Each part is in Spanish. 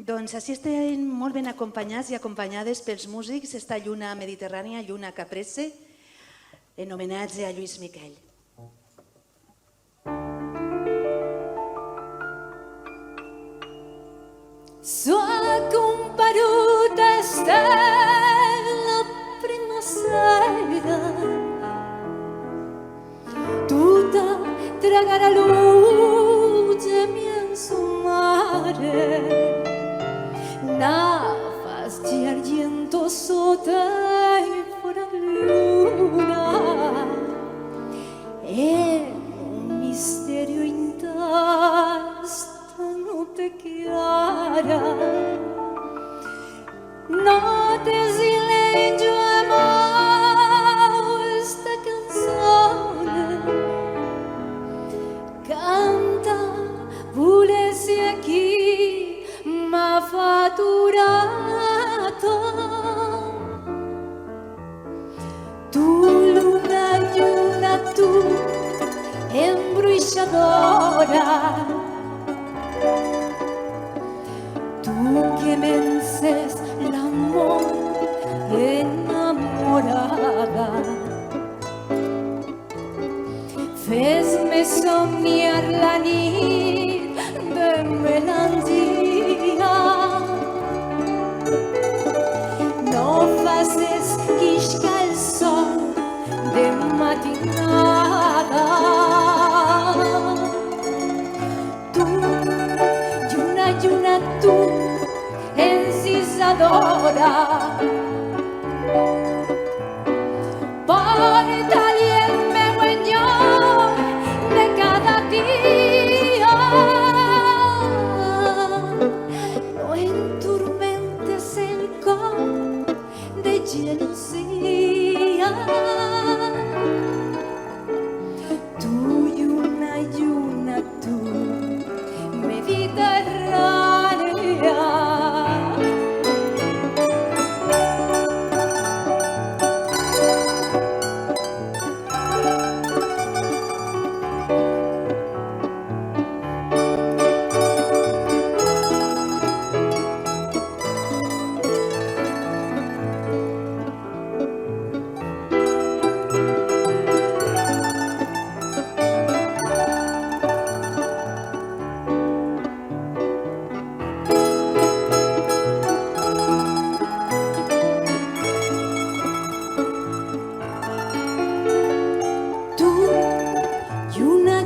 Doncs així estem molt ben acompanyats i acompanyades pels músics esta lluna mediterrània, lluna caprese, en homenatge a Lluís Miquel. Sua comparuta stella prima sera, tutta traga la luce mienzo mare, nafas de argento sota y fuera luna, en un misterio intasto no te chiara, no te silenzio amo esta canzone, canta volessi a chi m'ha fatturato. Tu luna, tu embruixadora, tú que vences el amor enamorada, fez-me soñar la nit de melandia, no faces quisca el sol de matinada. Lluna, tu encisadora, porta-lhe el meu enyor de cada dia. No enturmentes el cor de gelosia. Tu lluna, tu mediterránea.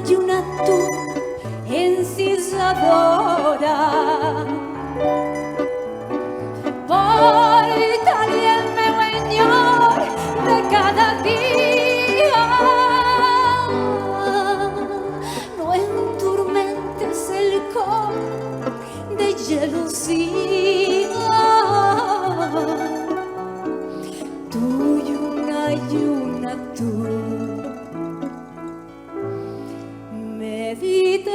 Lluna, tu encisadora, porta-lhe el meu enyor de cada dia. No enturmentes el cor de gelosia. Tu lluna, tu mediterránea.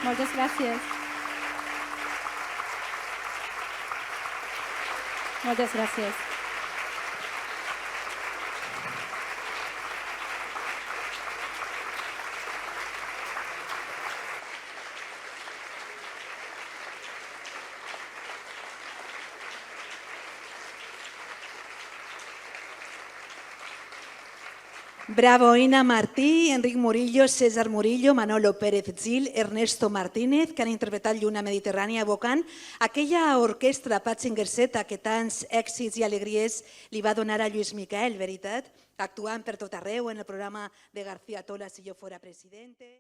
Moltes gràcies. Moltes gràcies. Bravo, Ina Martí, Enric Murillo, César Murillo, Manolo Pérez Gil, Ernesto Martínez, que han interpretat Lluna Mediterrània evocant aquella orquestra Patzinger Z que tants èxits i alegries li va donar a Lluís Miquel, veritat? Actuant per tot arreu en el programa de García Tola, Si yo fuera presidente.